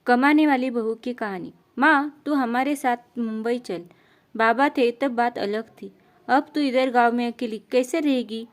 कमाने वाली बहू की कहानी। माँ, तू हमारे साथ मुंबई चल। बाबा थे तब बात अलग थी, अब तू इधर गांव में अकेली कैसे रहेगी?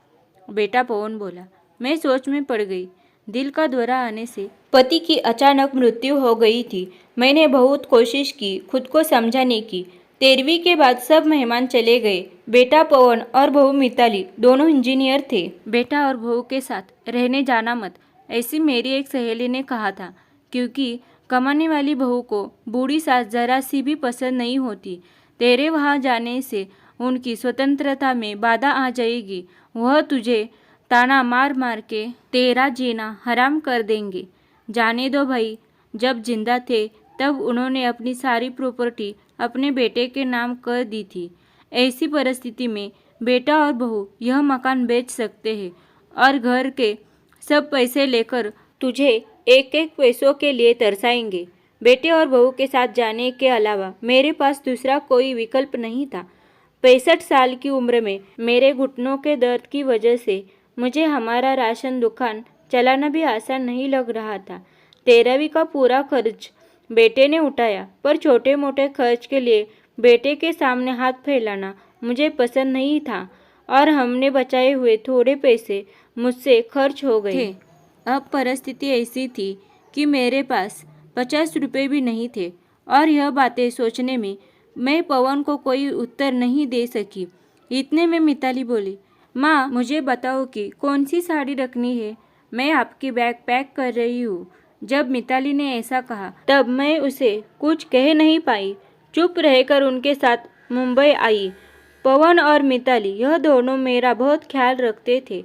बेटा पवन बोला। मैं सोच में पड़ गई। दिल का दौरा आने से पति की अचानक मृत्यु हो गई थी। मैंने बहुत कोशिश की खुद को समझाने की। 13वीं के बाद सब मेहमान चले गए। बेटा पवन और बहू मिताली दोनों इंजीनियर थे। बेटा और बहू के साथ रहने जाना मत, ऐसी मेरी एक सहेली ने कहा था, क्योंकि कमाने वाली बहू को बूढ़ी सास जरा सी भी पसंद नहीं होती। तेरे वहाँ जाने से उनकी स्वतंत्रता में बाधा आ जाएगी। वह तुझे ताना मार मार के तेरा जीना हराम कर देंगे। जाने दो भाई, जब जिंदा थे तब उन्होंने अपनी सारी प्रॉपर्टी अपने बेटे के नाम कर दी थी। ऐसी परिस्थिति में बेटा और बहू यह मकान बेच सकते हैं और घर के सब पैसे लेकर तुझे एक एक पैसों के लिए तरसाएंगे। बेटे और बहू के साथ जाने के अलावा मेरे पास दूसरा कोई विकल्प नहीं था। 65 साल की उम्र में मेरे घुटनों के दर्द की वजह से मुझे हमारा राशन दुकान चलाना भी आसान नहीं लग रहा था। 13वीं का पूरा खर्च बेटे ने उठाया, पर छोटे मोटे खर्च के लिए बेटे के सामने हाथ फैलाना मुझे पसंद नहीं था और हमने बचाए हुए थोड़े पैसे मुझसे खर्च हो गए थे। अब परिस्थिति ऐसी थी कि मेरे पास 50 रुपये भी नहीं थे और यह बातें सोचने में मैं पवन को कोई उत्तर नहीं दे सकी। इतने में मिताली बोली, माँ, मुझे बताओ कि कौन सी साड़ी रखनी है, मैं आपकी बैग पैक कर रही हूँ। जब मिताली ने ऐसा कहा तब मैं उसे कुछ कह नहीं पाई, चुप रहकर उनके साथ मुंबई आई। पवन और मिताली यह दोनों मेरा बहुत ख्याल रखते थे।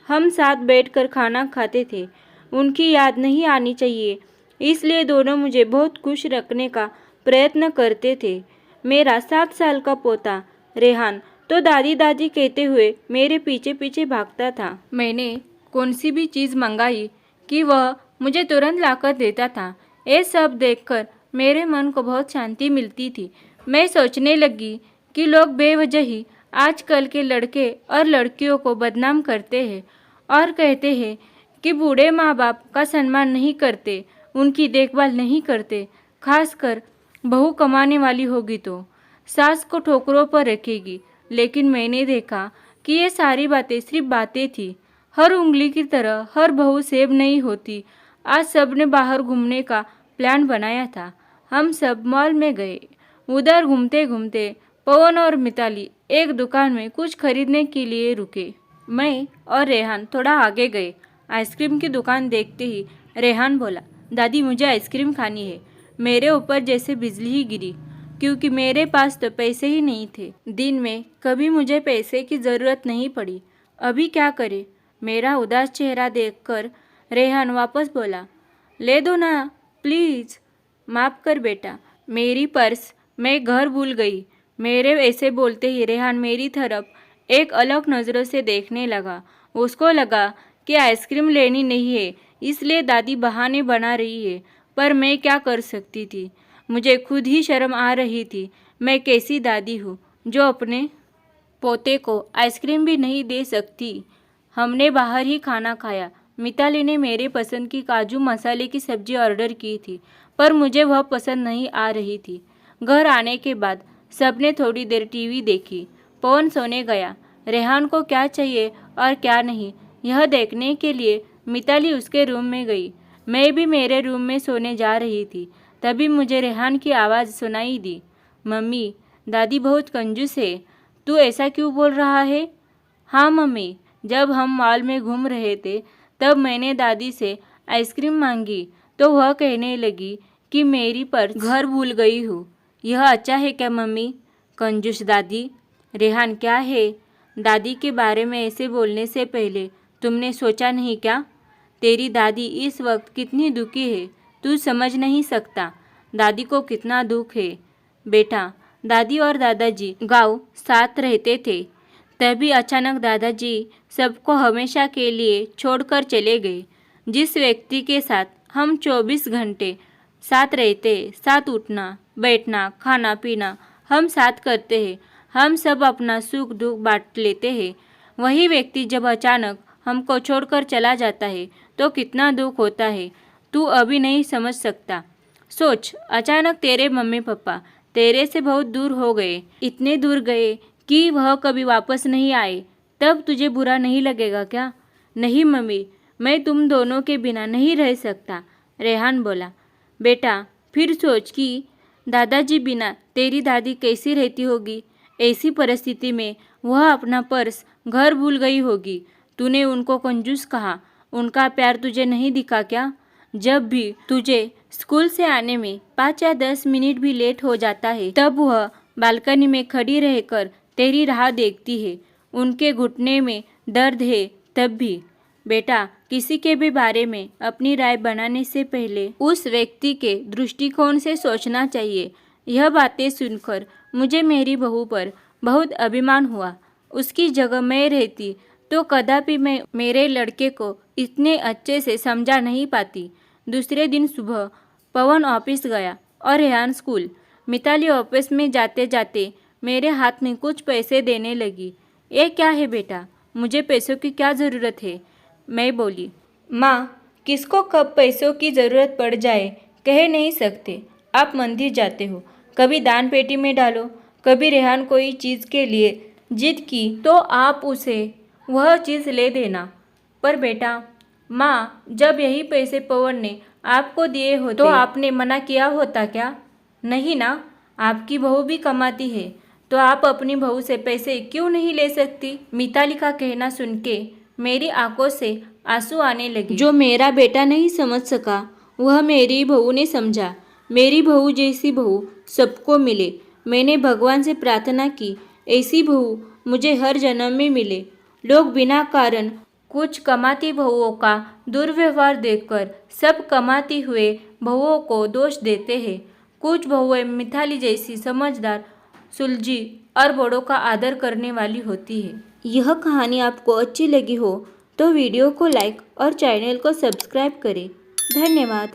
हम साथ बैठकर खाना खाते थे। उनकी याद नहीं आनी चाहिए, इसलिए दोनों मुझे बहुत खुश रखने का प्रयत्न करते थे। मेरा 7 साल का पोता रेहान तो दादी दादी कहते हुए मेरे पीछे पीछे भागता था। मैंने कौन सी भी चीज़ मंगाई कि वह मुझे तुरंत लाकर देता था। ये सब देखकर मेरे मन को बहुत शांति मिलती थी। मैं सोचने लगी कि लोग बेवजह ही आजकल के लड़के और लड़कियों को बदनाम करते हैं और कहते हैं कि बूढ़े माँ बाप का सम्मान नहीं करते, उनकी देखभाल नहीं करते। खासकर बहू कमाने वाली होगी तो सास को ठोकरों पर रखेगी। लेकिन मैंने देखा कि ये सारी बातें सिर्फ बातें थी। हर उंगली की तरह हर बहू सेब नहीं होती। आज सबने बाहर घूमने का प्लान बनाया था। हम सब मॉल में गए। उधर घूमते घूमते पवन और मिताली एक दुकान में कुछ खरीदने के लिए रुके। मैं और रेहान थोड़ा आगे गए। आइसक्रीम की दुकान देखते ही रेहान बोला, दादी, मुझे आइसक्रीम खानी है। मेरे ऊपर जैसे बिजली ही गिरी, क्योंकि मेरे पास तो पैसे ही नहीं थे। दिन में कभी मुझे पैसे की ज़रूरत नहीं पड़ी, अभी क्या करे? मेरा उदास चेहरा देखकर रेहान वापस बोला, ले दो ना प्लीज़। माफ़ कर बेटा, मेरी पर्स मैं घर भूल गई। मेरे ऐसे बोलते ही रेहान मेरी तरफ एक अलग नज़रों से देखने लगा। उसको लगा कि आइसक्रीम लेनी नहीं है, इसलिए दादी बहाने बना रही है। पर मैं क्या कर सकती थी? मुझे खुद ही शर्म आ रही थी। मैं कैसी दादी हूँ जो अपने पोते को आइसक्रीम भी नहीं दे सकती। हमने बाहर ही खाना खाया। मिताली ने मेरे पसंद की काजू मसाले की सब्जी ऑर्डर की थी, पर मुझे वह पसंद नहीं आ रही थी। घर आने के बाद सबने थोड़ी देर टीवी देखी। पवन सोने गया। रेहान को क्या चाहिए और क्या नहीं, यह देखने के लिए मिताली उसके रूम में गई। मैं भी मेरे रूम में सोने जा रही थी, तभी मुझे रेहान की आवाज़ सुनाई दी, मम्मी, दादी बहुत कंजूस है। तू ऐसा क्यों बोल रहा है? हाँ मम्मी, जब हम मॉल में घूम रहे थे तब मैंने दादी से आइसक्रीम मांगी तो वह कहने लगी कि मेरी पर्स घर भूल गई हूँ। यह अच्छा है क्या मम्मी? कंजूस दादी। रेहान, क्या है? दादी के बारे में ऐसे बोलने से पहले तुमने सोचा नहीं क्या? तेरी दादी इस वक्त कितनी दुखी है, तू समझ नहीं सकता। दादी को कितना दुख है। बेटा, दादी और दादाजी गांव साथ रहते थे, तभी अचानक दादाजी सबको हमेशा के लिए छोड़कर चले गए। जिस व्यक्ति के साथ हम 24 घंटे साथ रहते, साथ उठना बैठना खाना पीना हम साथ करते हैं, हम सब अपना सुख दुख बांट लेते हैं, वही व्यक्ति जब अचानक हमको छोड़कर चला जाता है तो कितना दुख होता है, तू अभी नहीं समझ सकता। सोच, अचानक तेरे मम्मी पापा तेरे से बहुत दूर हो गए, इतने दूर गए कि वह कभी वापस नहीं आए, तब तुझे बुरा नहीं लगेगा क्या? नहीं मम्मी, मैं तुम दोनों के बिना नहीं रह सकता, रेहान बोला। बेटा, फिर सोच कि दादाजी बिना तेरी दादी कैसी रहती होगी। ऐसी परिस्थिति में वह अपना पर्स घर भूल गई होगी। तूने उनको कंजूस कहा, उनका प्यार तुझे नहीं दिखा क्या? जब भी तुझे स्कूल से आने में 5 या 10 मिनट भी लेट हो जाता है, तब वह बालकनी में खड़ी रहकर तेरी राह देखती है। उनके घुटने में दर्द है तब भी। बेटा, किसी के भी बारे में अपनी राय बनाने से पहले उस व्यक्ति के दृष्टिकोण से सोचना चाहिए। यह बातें सुनकर मुझे मेरी बहू पर बहुत अभिमान हुआ। उसकी जगह मैं रहती तो कदापि मैं मेरे लड़के को इतने अच्छे से समझा नहीं पाती। दूसरे दिन सुबह पवन ऑफिस गया और रेहान स्कूल। मिताली ऑफिस में जाते जाते मेरे हाथ में कुछ पैसे देने लगी। ये क्या है बेटा, मुझे पैसों की क्या ज़रूरत है? मैं बोली। माँ, किसको कब पैसों की ज़रूरत पड़ जाए कह नहीं सकते। आप मंदिर जाते हो, कभी दान पेटी में डालो, कभी रेहान कोई चीज़ के लिए जिद की तो आप उसे वह चीज़ ले देना। पर बेटा, माँ, जब यही पैसे पवन ने आपको दिए होते तो आपने मना किया होता क्या? नहीं ना, आपकी बहू भी कमाती है, तो आप अपनी बहू से पैसे क्यों नहीं ले सकती? मिताली का कहना सुन के मेरी आंखों से आंसू आने लगे। जो मेरा बेटा नहीं समझ सका, वह मेरी बहू ने समझा। मेरी बहू जैसी बहू सबको मिले। मैंने भगवान से प्रार्थना की, ऐसी बहू मुझे हर जन्म में मिले। लोग बिना कारण कुछ कमाती बहुओं का दुर्व्यवहार देखकर सब कमाती हुए बहुओं को दोष देते हैं। कुछ बहुएं मिताली जैसी समझदार, सुलझी और बड़ों का आदर करने वाली होती है। यह कहानी आपको अच्छी लगी हो तो वीडियो को लाइक और चैनल को सब्सक्राइब करें। धन्यवाद।